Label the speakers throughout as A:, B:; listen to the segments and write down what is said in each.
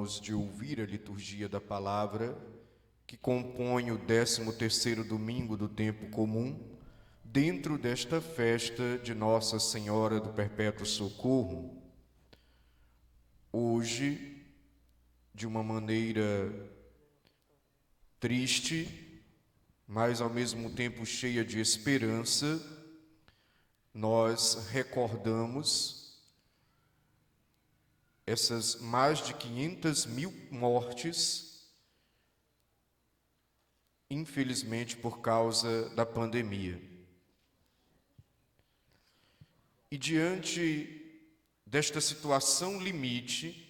A: acabamos de ouvir a liturgia da palavra, que compõe o 13º domingo do tempo comum, dentro desta festa de Nossa Senhora do Perpétuo Socorro. Hoje, de uma maneira triste, mas ao mesmo tempo cheia de esperança, nós recordamos essas mais de 500.000 mortes, infelizmente por causa da pandemia. E diante desta situação limite,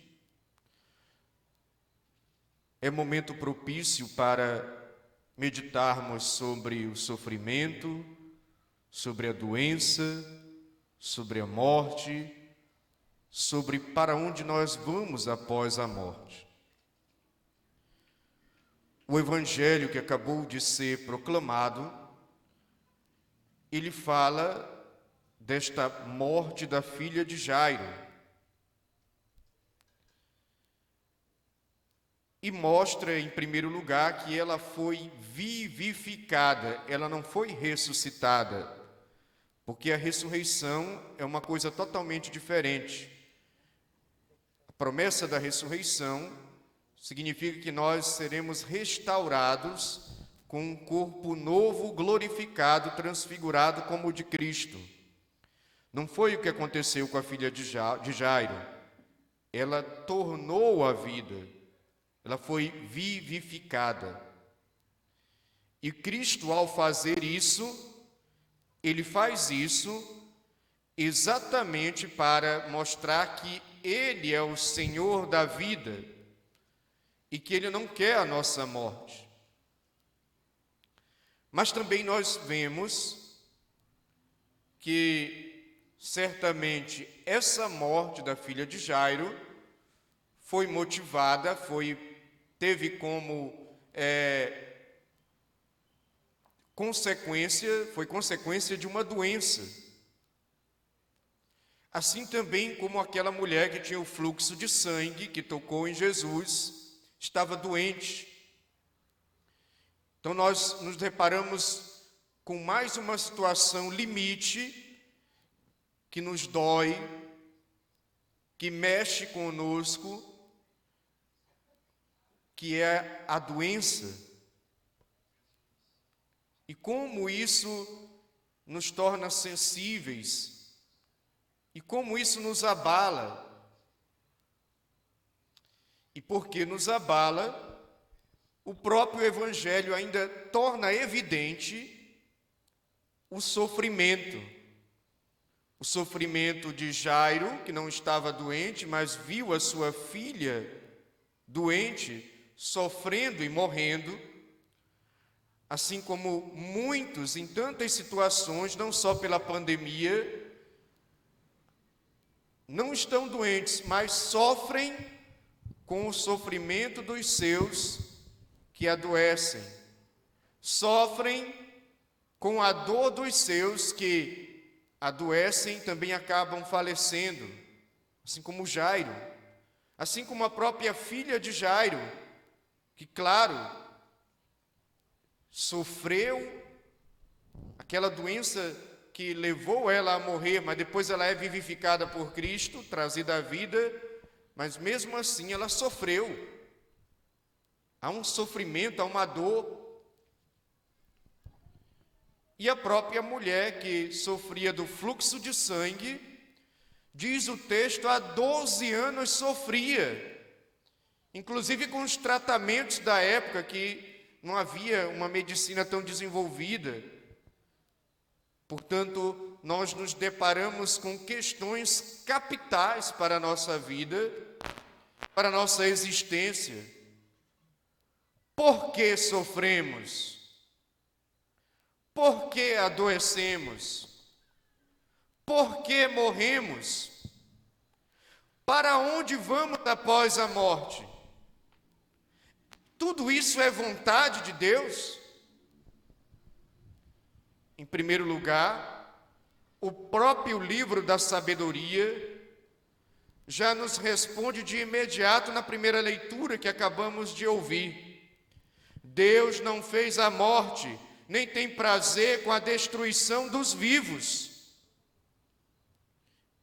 A: é momento propício para meditarmos sobre o sofrimento, sobre a doença, sobre a morte, sobre para onde nós vamos após a morte. O evangelho que acabou de ser proclamado, ele fala desta morte da filha de Jairo e mostra, em primeiro lugar, que ela foi vivificada, ela não foi ressuscitada, porque a ressurreição é uma coisa totalmente diferente. A promessa da ressurreição significa que nós seremos restaurados com um corpo novo, glorificado, transfigurado como o de Cristo. Não foi o que aconteceu com a filha de Jairo. Ela tornou a vida, ela foi vivificada. E Cristo, ao fazer isso, ele faz isso exatamente para mostrar que Ele é o Senhor da vida e que Ele não quer a nossa morte. Mas também nós vemos que certamente essa morte da filha de Jairo foi motivada, teve como consequência de uma doença. Assim também como aquela mulher que tinha o fluxo de sangue, que tocou em Jesus, estava doente. Então nós nos deparamos com mais uma situação limite, que nos dói, que mexe conosco, que é a doença. E como isso nos torna sensíveis, e como isso nos abala. E porque nos abala, o próprio Evangelho ainda torna evidente o sofrimento. O sofrimento de Jairo, que não estava doente, mas viu a sua filha doente, sofrendo e morrendo, assim como muitos, em tantas situações, não só pela pandemia, não estão doentes, mas sofrem com o sofrimento dos seus que adoecem. Sofrem com a dor dos seus que adoecem e também acabam falecendo, assim como Jairo, assim como a própria filha de Jairo, que, claro, sofreu aquela doença que levou ela a morrer, mas depois ela é vivificada por Cristo, trazida à vida, mas mesmo assim ela sofreu. Há um sofrimento, há uma dor. E a própria mulher que sofria do fluxo de sangue, diz o texto, há 12 anos sofria, inclusive com os tratamentos da época, que não havia uma medicina tão desenvolvida. Portanto, nós nos deparamos com questões capitais para a nossa vida, para a nossa existência. Por que sofremos? Por que adoecemos? Por que morremos? Para onde vamos após a morte? Tudo isso é vontade de Deus? Em primeiro lugar, o próprio livro da sabedoria já nos responde de imediato na primeira leitura que acabamos de ouvir. Deus não fez a morte, nem tem prazer com a destruição dos vivos.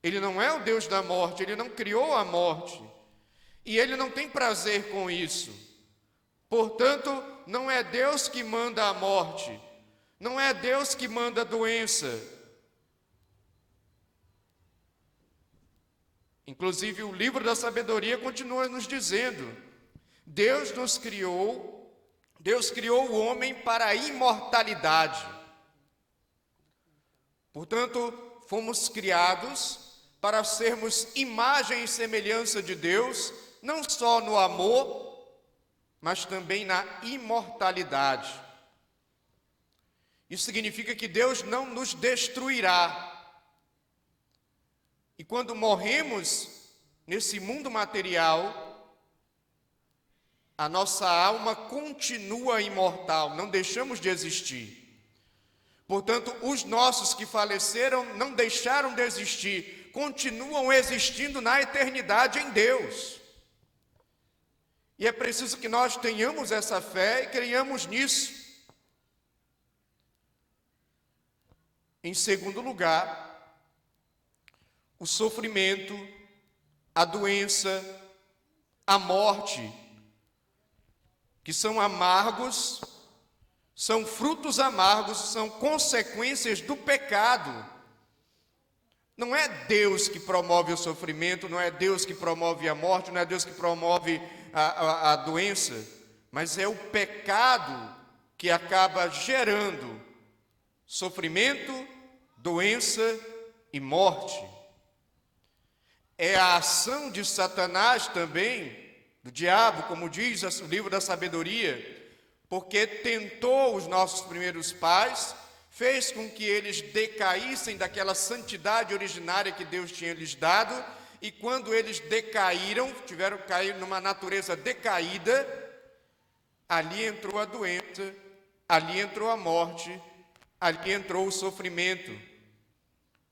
A: Ele não é o Deus da morte, ele não criou a morte. E ele não tem prazer com isso. Portanto, não é Deus que manda a morte, não é Deus que manda a doença. Inclusive, o livro da sabedoria continua nos dizendo: Deus criou o homem para a imortalidade. Portanto, fomos criados para sermos imagem e semelhança de Deus, não só no amor, mas também na imortalidade. Isso significa que Deus não nos destruirá. E quando morremos nesse mundo material, a nossa alma continua imortal, não deixamos de existir. Portanto, os nossos que faleceram não deixaram de existir, continuam existindo na eternidade em Deus. E é preciso que nós tenhamos essa fé e creiamos nisso. Em segundo lugar, o sofrimento, a doença, a morte, que são amargos, são frutos amargos, são consequências do pecado. Não é Deus que promove o sofrimento, não é Deus que promove a morte, não é Deus que promove a doença, mas é o pecado que acaba gerando sofrimento, doença e morte. É a ação de Satanás também, do diabo, como diz o livro da sabedoria, porque tentou os nossos primeiros pais, fez com que eles decaíssem daquela santidade originária que Deus tinha lhes dado, e quando eles decaíram, tiveram que cair numa natureza decaída, ali entrou a doença, ali entrou a morte, ali entrou o sofrimento.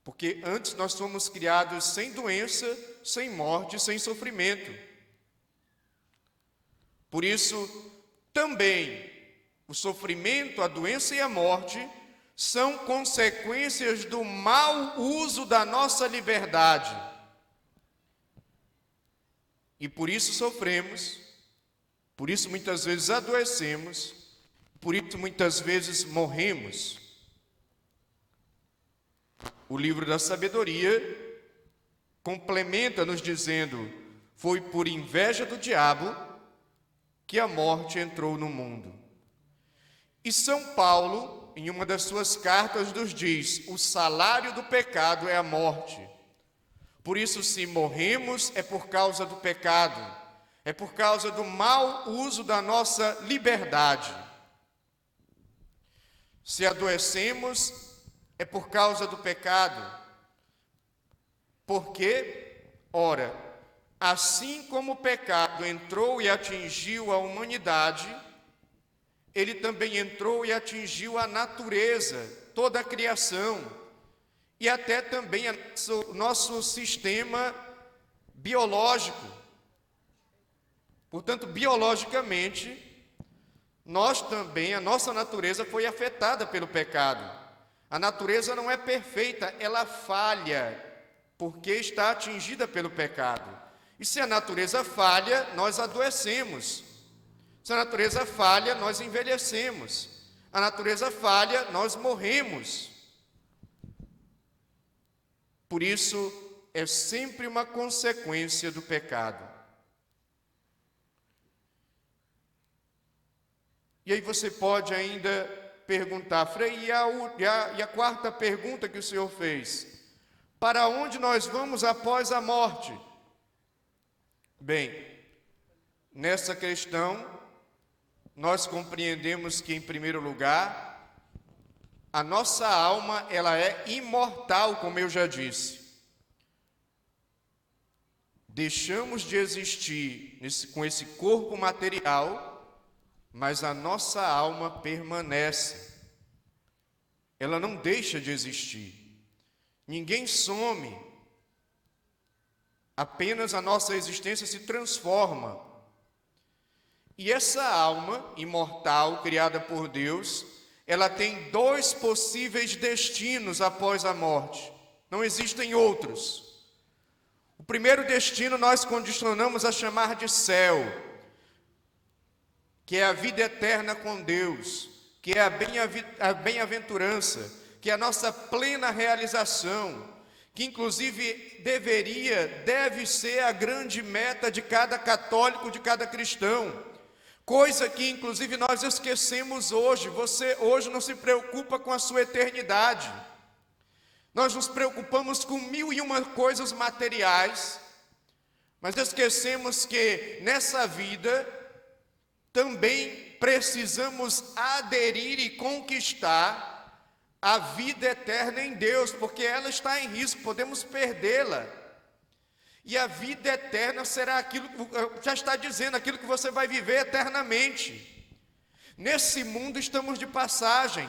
A: Porque antes nós fomos criados sem doença, sem morte, sem sofrimento. Por isso, também, o sofrimento, a doença e a morte são consequências do mau uso da nossa liberdade. E por isso sofremos, por isso muitas vezes adoecemos, por isso muitas vezes morremos. O livro da sabedoria complementa nos dizendo: foi por inveja do diabo que a morte entrou no mundo. E São Paulo, em uma das suas cartas, nos diz: o salário do pecado é a morte. Por isso, se morremos, é por causa do pecado, é por causa do mau uso da nossa liberdade. Se adoecemos, é por causa do pecado. Porque, ora, assim como o pecado entrou e atingiu a humanidade, ele também entrou e atingiu a natureza, toda a criação, e até também o nosso sistema biológico. Portanto, biologicamente, nós também, a nossa natureza foi afetada pelo pecado. A natureza não é perfeita, ela falha, porque está atingida pelo pecado. E se a natureza falha, nós adoecemos. Se a natureza falha, nós envelhecemos. A natureza falha, nós morremos. Por isso, é sempre uma consequência do pecado. E aí você pode ainda perguntar: Frei, e a quarta pergunta que o senhor fez? Para onde nós vamos após a morte? Bem, nessa questão, nós compreendemos que, em primeiro lugar, a nossa alma, ela é imortal, como eu já disse. Deixamos de existir com esse corpo material, mas a nossa alma permanece. Ela não deixa de existir. Ninguém some. Apenas a nossa existência se transforma. E essa alma imortal, criada por Deus, ela tem dois possíveis destinos após a morte. Não existem outros. O primeiro destino nós condicionamos a chamar de céu, que é a vida eterna com Deus, que é a bem-aventurança, que é a nossa plena realização, que inclusive deve ser a grande meta de cada católico, de cada cristão, coisa que inclusive nós esquecemos hoje. Você hoje não se preocupa com a sua eternidade. Nós nos preocupamos com 1001 coisas materiais, mas esquecemos que nessa vida também precisamos aderir e conquistar a vida eterna em Deus, porque ela está em risco, podemos perdê-la. E a vida eterna será aquilo, já está dizendo, aquilo que você vai viver eternamente. Nesse mundo estamos de passagem.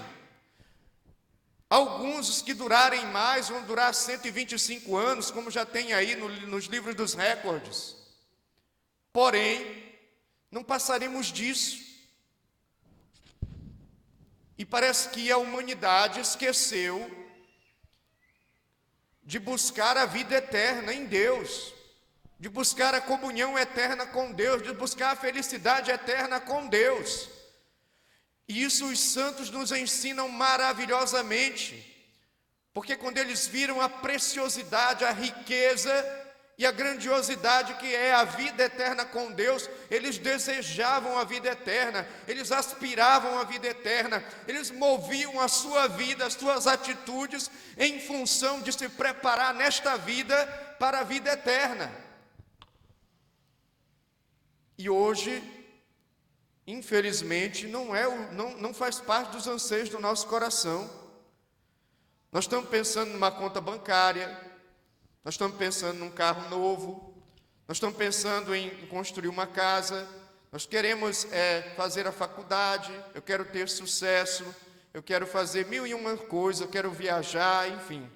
A: Alguns, os que durarem mais, vão durar 125 anos, como já tem aí nos livros dos recordes. Porém, não passaremos disso. E parece que a humanidade esqueceu de buscar a vida eterna em Deus, de buscar a comunhão eterna com Deus, de buscar a felicidade eterna com Deus. E isso os santos nos ensinam maravilhosamente, porque quando eles viram a preciosidade, a riqueza e a grandiosidade que é a vida eterna com Deus, eles desejavam a vida eterna, eles aspiravam a vida eterna, eles moviam a sua vida, as suas atitudes em função de se preparar nesta vida para a vida eterna. E hoje, infelizmente, não faz parte dos anseios do nosso coração. Nós estamos pensando numa conta bancária, nós estamos pensando num carro novo, nós estamos pensando em construir uma casa, nós queremos fazer a faculdade, eu quero ter sucesso, eu quero fazer 1001 coisas, eu quero viajar, enfim.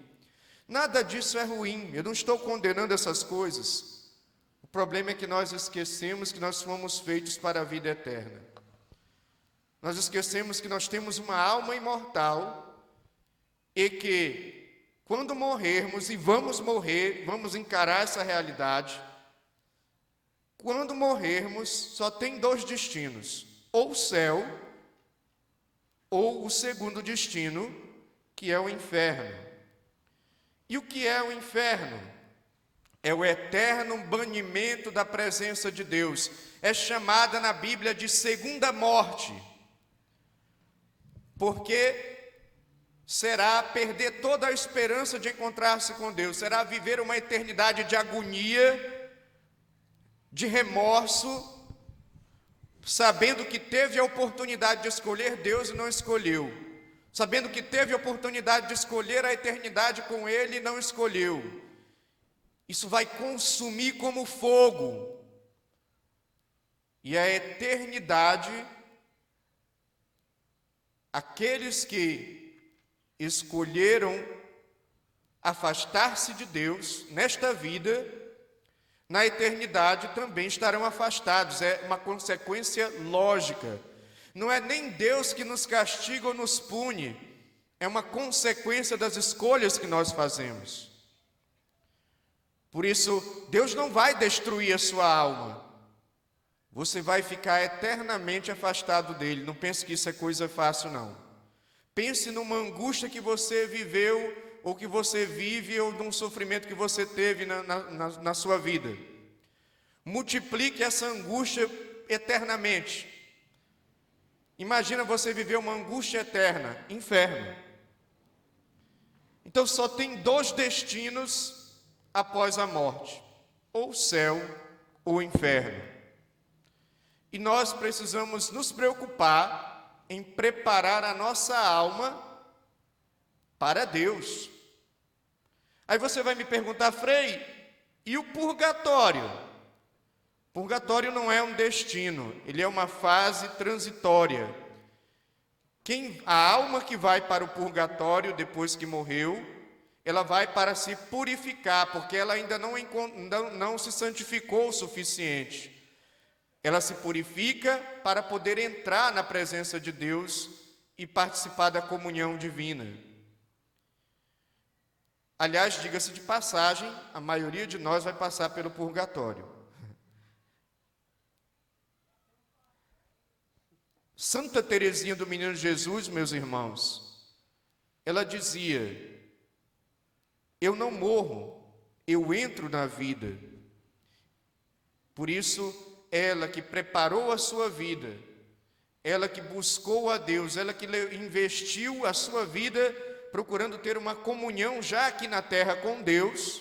A: Nada disso é ruim, eu não estou condenando essas coisas. O problema é que nós esquecemos que nós fomos feitos para a vida eterna. Nós esquecemos que nós temos uma alma imortal e que, quando morrermos, e vamos morrer, vamos encarar essa realidade, quando morrermos, só tem dois destinos: ou o céu, ou o segundo destino, que é o inferno. E o que é o inferno? É o eterno banimento da presença de Deus. É chamada na Bíblia de segunda morte, porque será perder toda a esperança de encontrar-se com Deus, será viver uma eternidade de agonia, de remorso, sabendo que teve a oportunidade de escolher Deus e não escolheu, sabendo que teve a oportunidade de escolher a eternidade com Ele e não escolheu. Isso vai consumir como fogo, e a eternidade, aqueles que escolheram afastar-se de Deus nesta vida, na eternidade também estarão afastados. É uma consequência lógica. Não é nem Deus que nos castiga ou nos pune, é uma consequência das escolhas que nós fazemos. Por isso, Deus não vai destruir a sua alma. Você vai ficar eternamente afastado dele. Não pense que isso é coisa fácil, não. Pense numa angústia que você viveu, ou que você vive, ou num sofrimento que você teve na sua vida. Multiplique essa angústia eternamente. Imagina você viver uma angústia eterna, inferno. Então só tem dois destinos após a morte: ou o céu ou o inferno. E nós precisamos nos preocupar em preparar a nossa alma para Deus. Aí você vai me perguntar: Frei, e o purgatório? Purgatório não é um destino, ele é uma fase transitória. A alma que vai para o purgatório depois que morreu, ela vai para se purificar, porque ela ainda não se santificou o suficiente. Ela se purifica para poder entrar na presença de Deus e participar da comunhão divina. Aliás, diga-se de passagem, a maioria de nós vai passar pelo purgatório. Santa Teresinha do Menino Jesus, meus irmãos, ela dizia: eu não morro, eu entro na vida. Por isso, ela que preparou a sua vida, ela que buscou a Deus, ela que investiu a sua vida procurando ter uma comunhão já aqui na terra com Deus,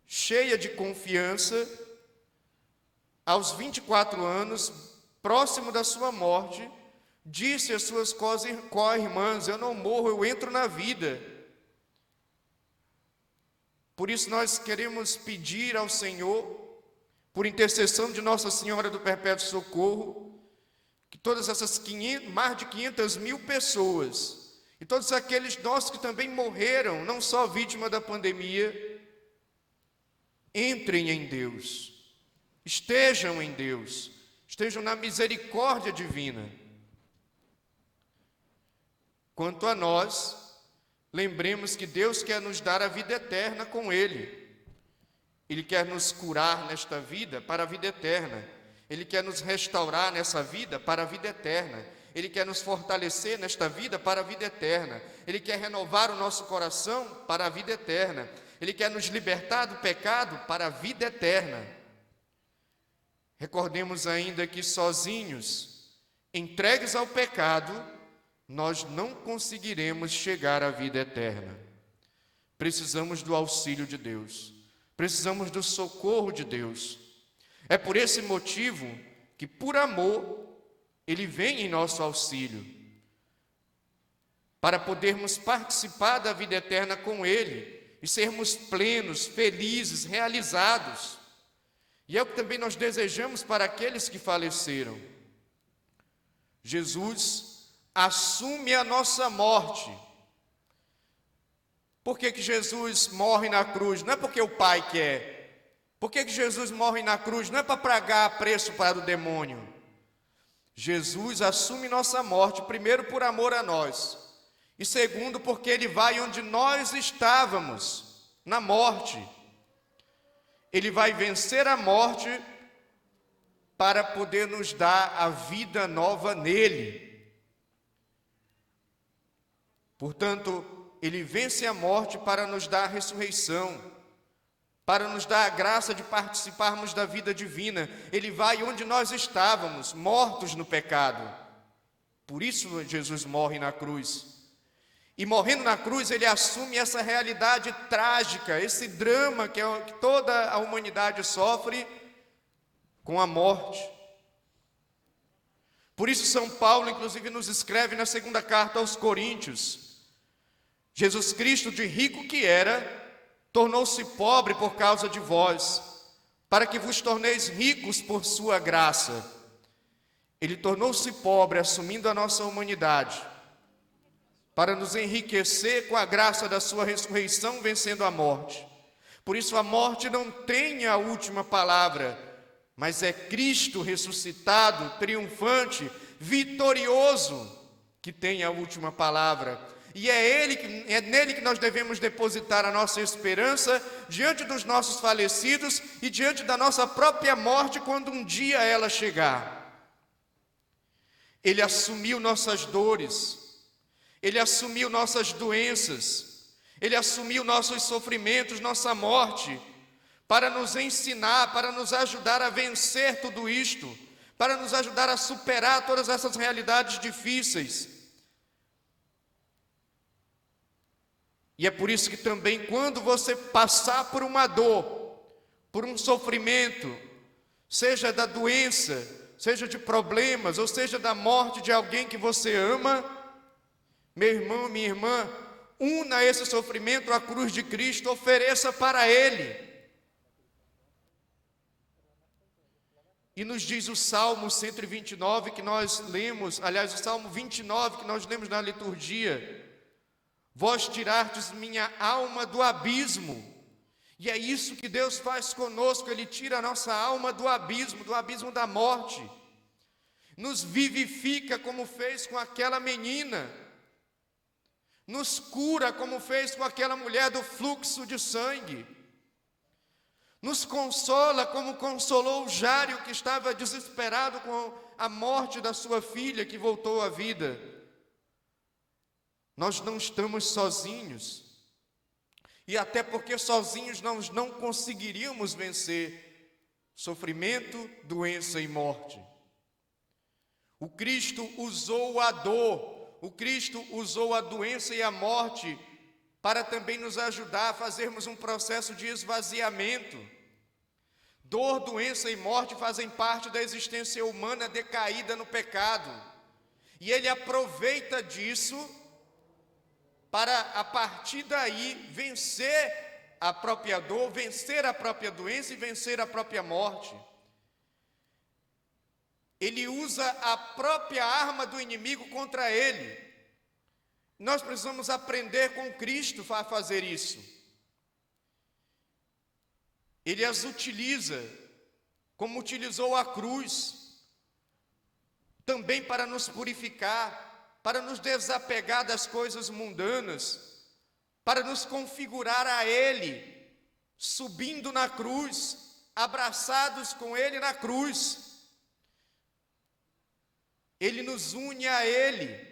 A: cheia de confiança, aos 24 anos, próximo da sua morte, disse às suas co-irmãs: eu não morro, eu entro na vida. Por isso nós queremos pedir ao Senhor, por intercessão de Nossa Senhora do Perpétuo Socorro, que todas essas mais de 500 mil pessoas, e todos aqueles nossos que também morreram, não só vítima da pandemia, entrem em Deus, estejam em Deus, estejam na misericórdia divina. Quanto a nós, lembremos que Deus quer nos dar a vida eterna com Ele. Ele quer nos curar nesta vida para a vida eterna. Ele quer nos restaurar nessa vida para a vida eterna. Ele quer nos fortalecer nesta vida para a vida eterna. Ele quer renovar o nosso coração para a vida eterna. Ele quer nos libertar do pecado para a vida eterna. Recordemos ainda que sozinhos, entregues ao pecado, nós não conseguiremos chegar à vida eterna. Precisamos do auxílio de Deus. Precisamos do socorro de Deus. É por esse motivo que, por amor, Ele vem em nosso auxílio, para podermos participar da vida eterna com Ele e sermos plenos, felizes, realizados. E é o que também nós desejamos para aqueles que faleceram. Jesus assume a nossa morte. Por que Jesus morre na cruz? Não é porque o Pai quer. Por que Jesus morre na cruz? Não é para pagar preço para o demônio. Jesus assume nossa morte, primeiro por amor a nós, e segundo porque Ele vai onde nós estávamos, na morte. Ele vai vencer a morte para poder nos dar a vida nova nele. Portanto, Ele vence a morte para nos dar a ressurreição, para nos dar a graça de participarmos da vida divina. Ele vai onde nós estávamos, mortos no pecado. Por isso Jesus morre na cruz. E morrendo na cruz, Ele assume essa realidade trágica, esse drama que toda a humanidade sofre com a morte. Por isso São Paulo, inclusive, nos escreve na segunda carta aos Coríntios: Jesus Cristo, de rico que era, tornou-se pobre por causa de vós, para que vos torneis ricos por sua graça. Ele tornou-se pobre, assumindo a nossa humanidade, para nos enriquecer com a graça da sua ressurreição, vencendo a morte. Por isso a morte não tem a última palavra, mas é Cristo ressuscitado, triunfante, vitorioso, que tem a última palavra. E é nele que nós devemos depositar a nossa esperança diante dos nossos falecidos e diante da nossa própria morte, quando um dia ela chegar. Ele assumiu nossas dores, Ele assumiu nossas doenças, Ele assumiu nossos sofrimentos, nossa morte, para nos ensinar, para nos ajudar a vencer tudo isto, para nos ajudar a superar todas essas realidades difíceis. E é por isso que também, quando você passar por uma dor, por um sofrimento, seja da doença, seja de problemas, ou seja da morte de alguém que você ama, meu irmão, minha irmã, una esse sofrimento à cruz de Cristo, ofereça para Ele. E nos diz o Salmo 129 que nós lemos, aliás, o Salmo 29 que nós lemos na liturgia: Vós tirastes minha alma do abismo. E é isso que Deus faz conosco, Ele tira a nossa alma do abismo da morte. Nos vivifica como fez com aquela menina. Nos cura como fez com aquela mulher do fluxo de sangue. Nos consola como consolou o Jário, que estava desesperado com a morte da sua filha, que voltou à vida. Nós não estamos sozinhos. E até porque sozinhos nós não conseguiríamos vencer sofrimento, doença e morte. O Cristo usou a dor, o Cristo usou a doença e a morte para também nos ajudar a fazermos um processo de esvaziamento. Dor, doença e morte fazem parte da existência humana decaída no pecado. E Ele aproveita disso para, a partir daí, vencer a própria dor, vencer a própria doença e vencer a própria morte. Ele usa a própria arma do inimigo contra ele. Nós precisamos aprender com Cristo a fazer isso. Ele as utiliza, como utilizou a cruz, também para nos purificar, para nos desapegar das coisas mundanas, para nos configurar a Ele, subindo na cruz, abraçados com Ele na cruz. Ele nos une a Ele,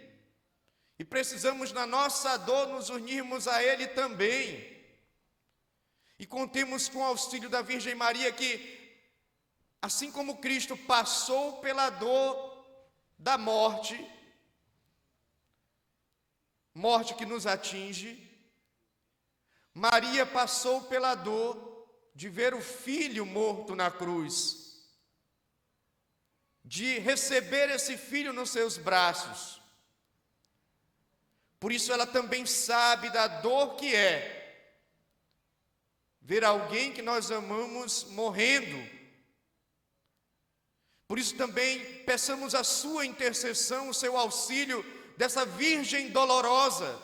A: e precisamos na nossa dor nos unirmos a Ele também. E contemos com o auxílio da Virgem Maria, que, assim como Cristo passou pela dor da morte que nos atinge, Maria passou pela dor de ver o filho morto na cruz, de receber esse filho nos seus braços. Por isso ela também sabe da dor que é ver alguém que nós amamos morrendo. Por isso também peçamos a sua intercessão, o seu auxílio dessa Virgem dolorosa,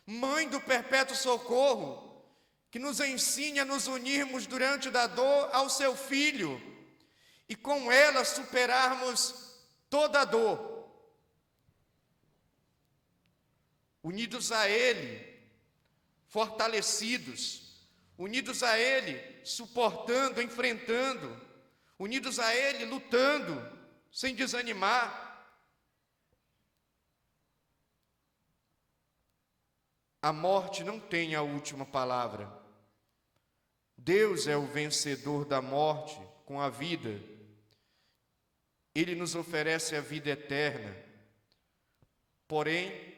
A: Mãe do Perpétuo Socorro, que nos ensine a nos unirmos durante da dor ao seu Filho e com ela superarmos toda a dor. Unidos a Ele, fortalecidos, unidos a Ele, suportando, enfrentando, unidos a Ele, lutando, sem desanimar. A morte não tem a última palavra. Deus é o vencedor da morte com a vida. Ele nos oferece a vida eterna. Porém,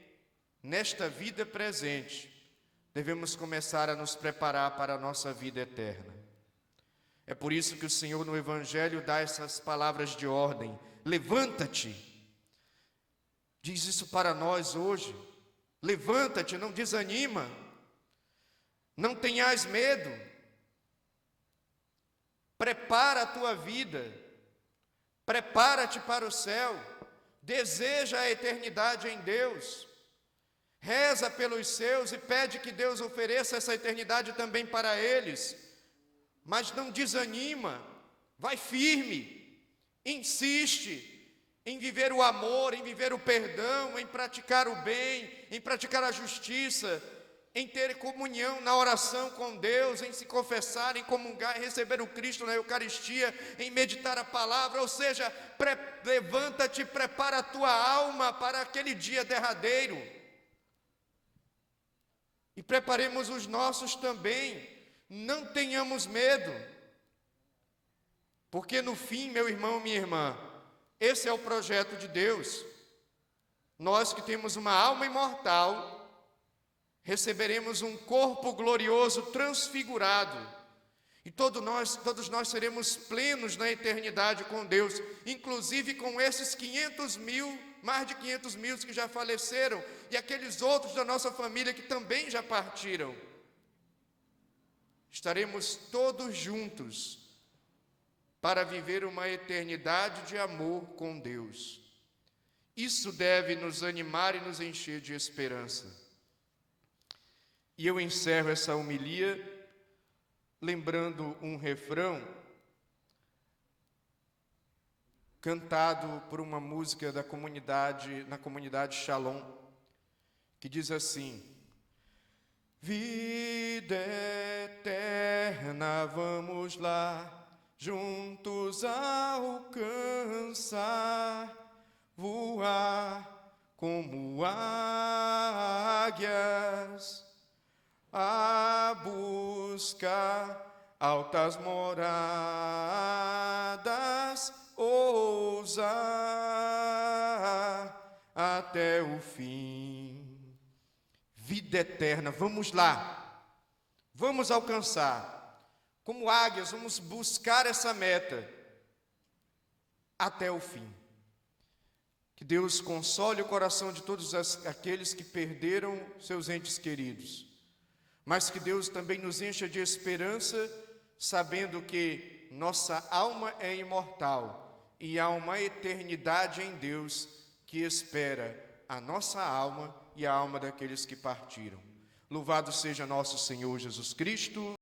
A: nesta vida presente, devemos começar a nos preparar para a nossa vida eterna. É por isso que o Senhor no Evangelho dá essas palavras de ordem: levanta-te. Diz isso para nós hoje. Levanta-te, não desanima, não tenhas medo, prepara a tua vida, prepara-te para o céu, deseja a eternidade em Deus, reza pelos seus e pede que Deus ofereça essa eternidade também para eles, mas não desanima, vai firme, insiste em viver o amor, em viver o perdão, em praticar o bem, em praticar a justiça, em ter comunhão na oração com Deus, em se confessar, em comungar, em receber o Cristo na Eucaristia, em meditar a palavra. Ou seja, levanta-te, prepara a tua alma para aquele dia derradeiro. E preparemos os nossos também, não tenhamos medo, porque no fim, meu irmão, minha irmã, esse é o projeto de Deus. Nós que temos uma alma imortal, receberemos um corpo glorioso transfigurado. E todos nós seremos plenos na eternidade com Deus, inclusive com esses 500 mil, mais de 500 mil que já faleceram, e aqueles outros da nossa família que também já partiram. Estaremos todos juntos para viver uma eternidade de amor com Deus. Isso deve nos animar e nos encher de esperança. E eu encerro essa homilia lembrando um refrão cantado por uma música da comunidade, na comunidade Shalom, que diz assim: vida eterna, vamos lá, juntos alcançar, voar como águias, a buscar altas moradas, ousar até o fim. Vida eterna, vamos lá, vamos alcançar, como águias, vamos buscar essa meta até o fim. Que Deus console o coração de todos aqueles que perderam seus entes queridos, mas que Deus também nos encha de esperança, sabendo que nossa alma é imortal e há uma eternidade em Deus que espera a nossa alma e a alma daqueles que partiram. Louvado seja nosso Senhor Jesus Cristo.